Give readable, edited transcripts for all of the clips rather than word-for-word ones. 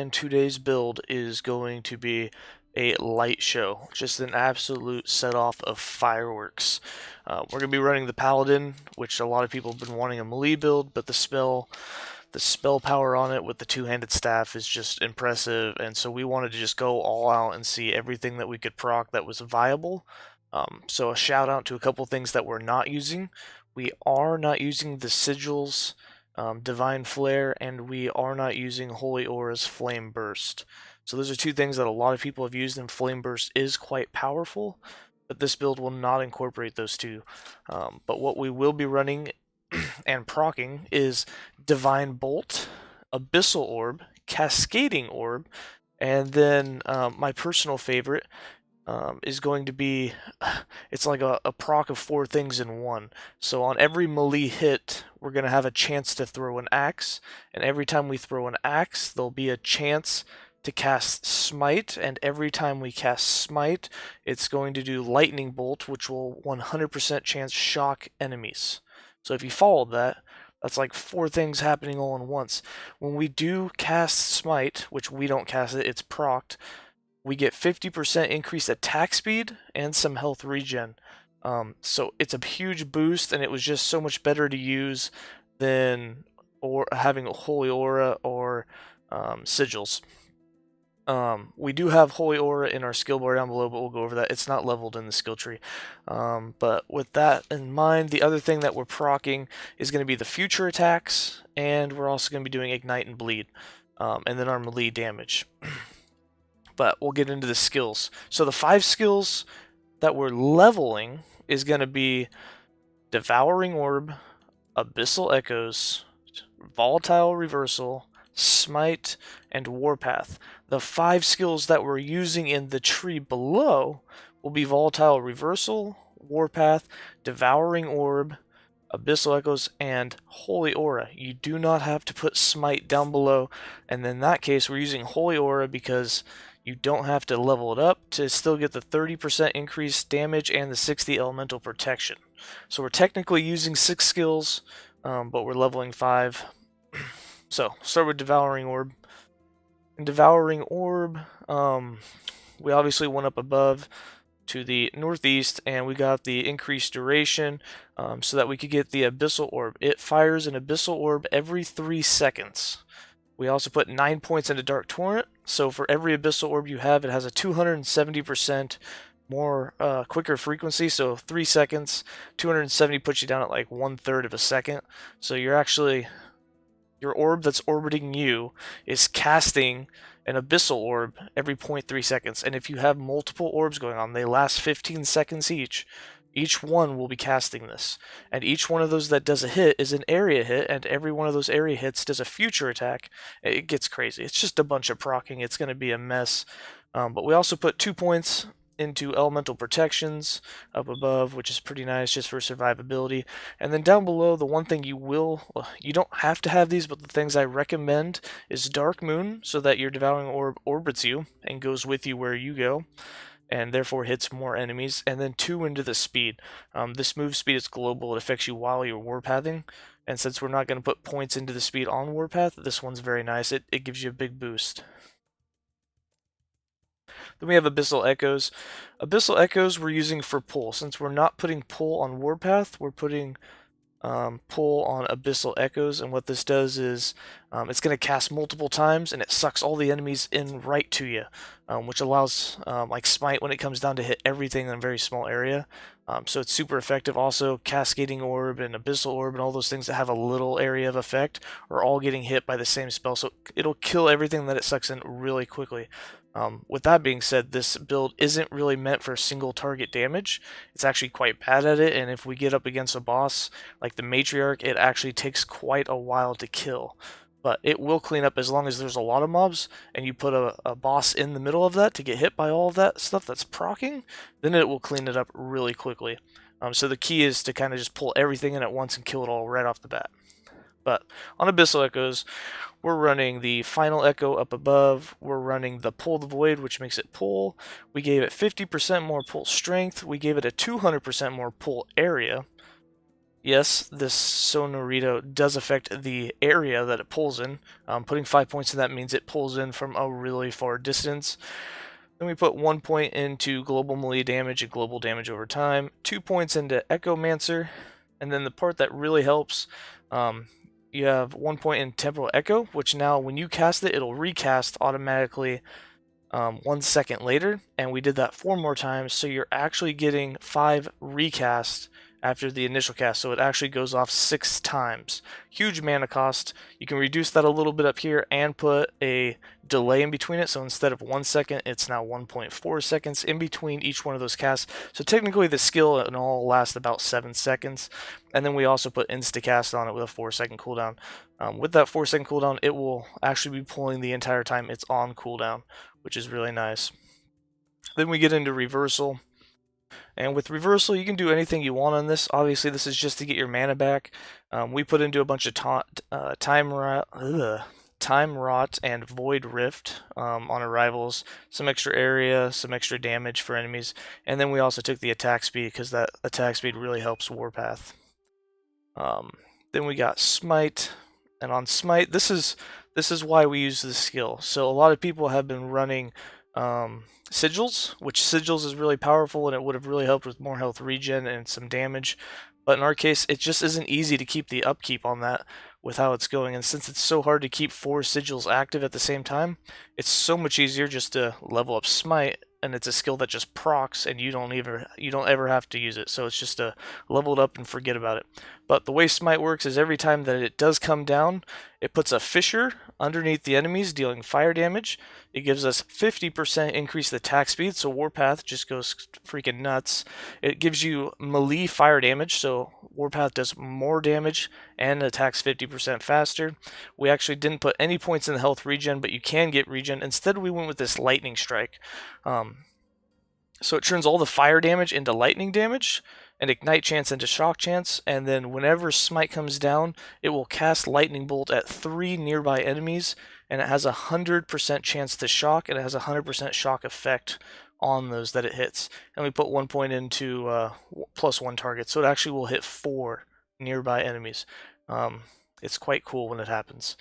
and today's build is going to be a light show, just an absolute set-off of fireworks. We're going to be running the Paladin, which a lot of people have been wanting a melee build, but the spell power on it with the two-handed staff is just impressive, and so we wanted to just go all out and see everything that we could proc that was viable. So a shout out to a couple things that we're not using. We are not using the sigils, Divine Flare, and we are not using Holy Aura's Flame Burst. So those are two things that a lot of people have used, and Flame Burst is quite powerful, but this build will not incorporate those two. But what we will be running and proccing is Divine Bolt, Abyssal Orb, Cascading Orb, and then my personal favorite is going to be, it's like a proc of 4 things in one. So on every melee hit, we're going to have a chance to throw an axe, and every time we throw an axe, there'll be a chance to cast Smite, and every time we cast Smite, it's going to do Lightning Bolt, which will 100% chance shock enemies. So if you followed that, that's like 4 things happening all at once. When we do cast Smite, which we don't cast it, it's procced, we get 50% increased attack speed and some health regen. So it's a huge boost, and it was just so much better to use than having a Holy Aura or sigils. We do have Holy Aura in our skill bar down below, but we'll go over that. It's not leveled in the skill tree. But with that in mind, the other thing that we're proccing is going to be the future attacks, and we're also going to be doing Ignite and Bleed, and then our melee damage. But we'll get into the skills. So the 5 skills that we're leveling is going to be Devouring Orb, Abyssal Echoes, Volatile Reversal, Smite, and Warpath. The 5 skills that we're using in the tree below will be Volatile Reversal, Warpath, Devouring Orb, Abyssal Echoes, and Holy Aura. You do not have to put Smite down below, and in that case we're using Holy Aura because you don't have to level it up to still get the 30% increased damage and the 60 elemental protection. So we're technically using 6 skills, but we're leveling 5. So start with Devouring Orb. In Devouring Orb, we obviously went up above to the northeast, and we got the increased duration so that we could get the Abyssal Orb. It fires an Abyssal Orb every 3 seconds. We also put 9 points into Dark Torrent, so for every Abyssal Orb you have, it has a 270% more quicker frequency, so 3 seconds, 270 puts you down at like 1/3 of a second. So you're actually, your orb that's orbiting you is casting an Abyssal Orb every 0.3 seconds, and if you have multiple orbs going on, they last 15 seconds each. Each one will be casting this, and each one of those that does a hit is an area hit, and every one of those area hits does a future attack. It gets crazy. It's just a bunch of proccing. It's going to be a mess. But we also put 2 points into elemental protections up above, which is pretty nice just for survivability. And then down below, the one thing you don't have to have these, but the things I recommend is Dark Moon, so that your Devouring Orb orbits you and goes with you where you go, and therefore hits more enemies. And then 2 into the speed. This move speed is global. It affects you while you're warpathing, and since we're not going to put points into the speed on warpath, this one's very nice. It gives you a big boost. Then we have Abyssal Echoes. Abyssal Echoes we're using for pull. Since we're not putting pull on warpath, we're putting pull on Abyssal Echoes, and what this does is it's going to cast multiple times, and it sucks all the enemies in right to you, which allows like Smite when it comes down to hit everything in a very small area. So it's super effective. Also, Cascading Orb and Abyssal Orb and all those things that have a little area of effect are all getting hit by the same spell, so it'll kill everything that it sucks in really quickly. With that being said, this build isn't really meant for single target damage. It's actually quite bad at it, and if we get up against a boss like the Matriarch, it actually takes quite a while to kill. But it will clean up as long as there's a lot of mobs, and you put a boss in the middle of that to get hit by all of that stuff that's proccing, then it will clean it up really quickly. So the key is to kind of just pull everything in at once and kill it all right off the bat. But on Abyssal Echoes, we're running the Final Echo up above, we're running the Pull the Void, which makes it pull. We gave it 50% more pull strength, we gave it a 200% more pull area. yes, this Sonorito does affect the area that it pulls in. Putting 5 points in that means it pulls in from a really far distance. Then we put 1 point into global melee damage and global damage over time, 2 points into Echomancer, and then the part that really helps, you have 1 point in Temporal Echo, which now when you cast it, it'll recast automatically 1 second later, and we did that 4 more times, so you're actually getting 5 recasts after the initial cast, so it actually goes off 6 times. Huge mana cost. You can reduce that a little bit up here and put a delay in between it, so instead of 1 second, it's now 1.4 seconds in between each one of those casts. So technically the skill in all lasts about 7 seconds, and then we also put instacast on it with a 4-second cooldown. With that 4-second cooldown, it will actually be pulling the entire time it's on cooldown, which is really nice. Then we get into reversal. And with reversal, you can do anything you want on this. Obviously, this is just to get your mana back. We put into a bunch of time rot and void rift on arrivals, some extra area, some extra damage for enemies, and then we also took the attack speed because that attack speed really helps Warpath. Then we got smite, and on smite, this is why we use this skill. So a lot of people have been running sigils, which sigils is really powerful and it would have really helped with more health regen and some damage. But in our case, it just isn't easy to keep the upkeep on that with how it's going. And since it's so hard to keep 4 sigils active at the same time, it's so much easier just to level up smite, and it's a skill that just procs and you don't ever have to use it. So it's just to level it up and forget about it. But the way smite works is every time that it does come down, it puts a fissure underneath the enemies, dealing fire damage. It gives us 50% increased attack speed, so Warpath just goes freaking nuts. It gives you melee fire damage, so Warpath does more damage and attacks 50% faster. We actually didn't put any points in the health regen, but you can get regen. Instead, we went with this lightning strike. So it turns all the fire damage into lightning damage, and ignite chance into shock chance, and then whenever smite comes down, it will cast lightning bolt at 3 nearby enemies, and it has a 100% chance to shock, and it has a 100% shock effect on those that it hits. And we put 1 point into +1 target, so it actually will hit 4 nearby enemies. It's quite cool when it happens.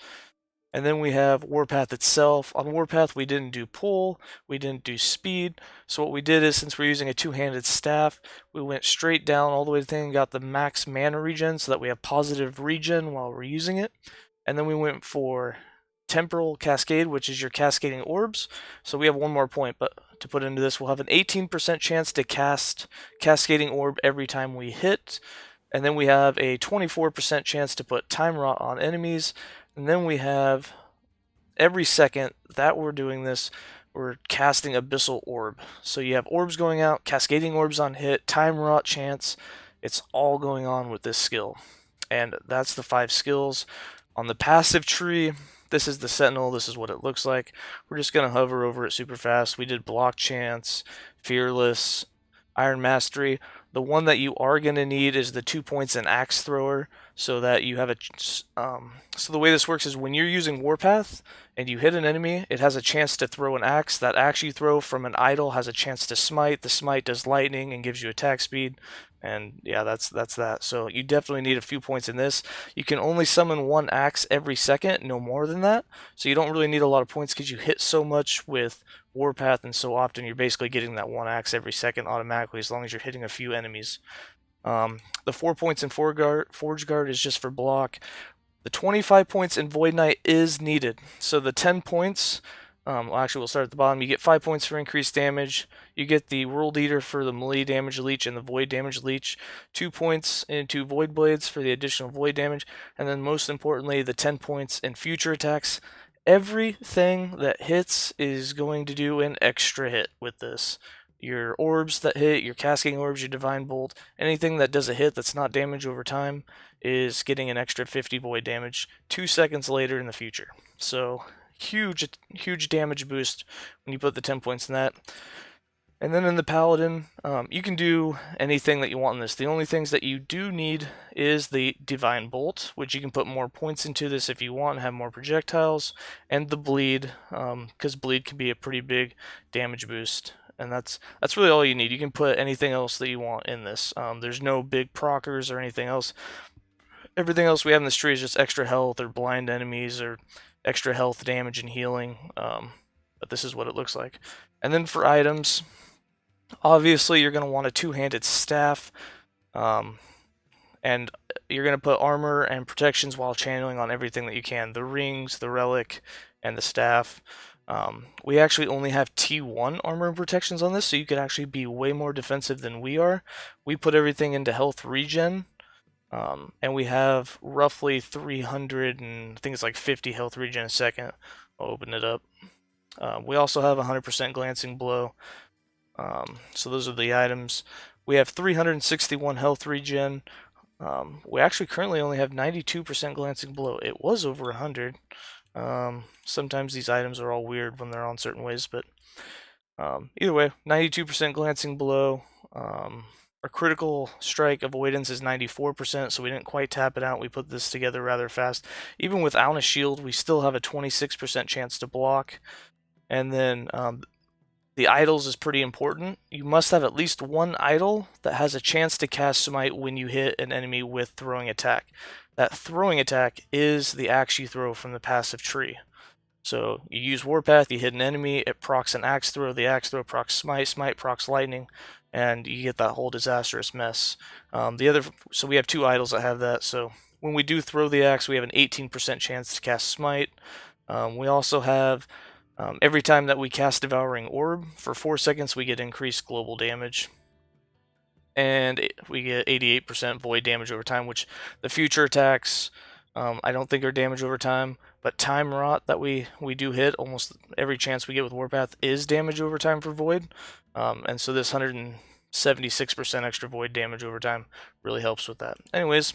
And then we have Warpath itself. On Warpath, we didn't do pull, we didn't do speed. So what we did is, since we're using a 2-handed staff, we went straight down all the way to the thing and got the max mana regen so that we have positive regen while we're using it. And then we went for Temporal Cascade, which is your cascading orbs. So we have 1 more point, but to put into this, we'll have an 18% chance to cast Cascading Orb every time we hit. And then we have a 24% chance to put Time Rot on enemies. And then we have, every second that we're doing this, we're casting Abyssal Orb. So you have orbs going out, cascading orbs on hit, time rot chance. It's all going on with this skill. And that's the 5 skills. On the passive tree, this is the Sentinel. This is what it looks like. We're just going to hover over it super fast. We did Block Chance, Fearless, Iron Mastery. The one that you are going to need is the 2 points in Axe Thrower, so that you have a... so the way this works is when you're using Warpath and you hit an enemy, it has a chance to throw an axe. That axe you throw from an idol has a chance to smite. The smite does lightning and gives you attack speed. And yeah, that's that. So you definitely need a few points in this. You can only summon 1 axe every second, no more than that. So you don't really need a lot of points because you hit so much with Warpath, and so often you're basically getting that 1 axe every second automatically as long as you're hitting a few enemies. The 4 points in Forge Guard is just for block. The 25 points in Void Knight is needed. So the 10 points, actually we'll start at the bottom. You get 5 points for increased damage. You get the World Eater for the melee damage leech and the void damage leech. 2 points into Void Blades for the additional void damage. And then most importantly, the 10 points in future attacks. Everything that hits is going to do an extra hit with this. Your orbs that hit, your cascading orbs, your divine bolt, anything that does a hit that's not damage over time is getting an extra 50 void damage 2 seconds later in the future. So huge damage boost when you put the 10 points in that. And then in the Paladin, you can do anything that you want in this. The only things that you do need is the Divine Bolt, which you can put more points into this if you want and have more projectiles, and the Bleed, because Bleed can be a pretty big damage boost. and that's really all you need. You can put anything else that you want in this. There's no big procers or anything else. Everything else we have in this tree is just extra health or blind enemies or extra health, damage, and healing. But this is what it looks like. And then for items, obviously you're going to want a two-handed staff. And you're going to put armor and protections while channeling on everything that you can. The rings, the relic, and the staff. We actually only have T1 armor and protections on this, so you could actually be way more defensive than we are. We put everything into health regen. And we have roughly 300 and I think it's like 50 health regen a second. I'll open it up. We also have 100% glancing blow. So those are the items. We have 361 health regen. We actually currently only have 92% glancing blow. It was over 100. Sometimes these items are all weird when they're on certain ways, but either way, 92% glancing blow. Our critical strike avoidance is 94%, so we didn't quite tap it out. We put this together rather fast. Even without a shield, we still have a 26% chance to block. And then the idols is pretty important. You must have at least one idol that has a chance to cast Smite when you hit an enemy with throwing attack. That throwing attack is the axe you throw from the passive tree. So you use Warpath, you hit an enemy, it procs an axe throw, the axe throw procs Smite, Smite procs lightning, and you get that whole disastrous mess. So we have two idols that have that, so when we do throw the axe, we have an 18% chance to cast Smite. We also have, every time that we cast Devouring Orb, for 4 seconds we get increased global damage. And we get 88% void damage over time, which the future attacks, I don't think are damage over time, but Time Rot that we do hit, almost every chance we get with Warpath is damage over time for void. And so this 176% extra void damage over time really helps with that. Anyways,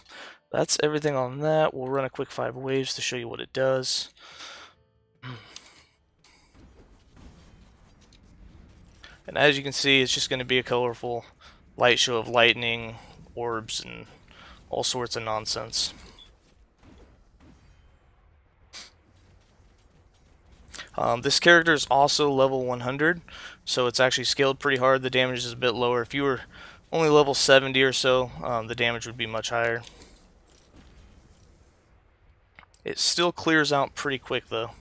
that's everything on that. We'll run a quick 5 waves to show you what it does. And as you can see, it's just going to be a colorful light show of lightning, orbs, and all sorts of nonsense. This character is also level 100, so it's actually scaled pretty hard. The damage is a bit lower. If you were only level 70 or so, the damage would be much higher. It still clears out pretty quick though.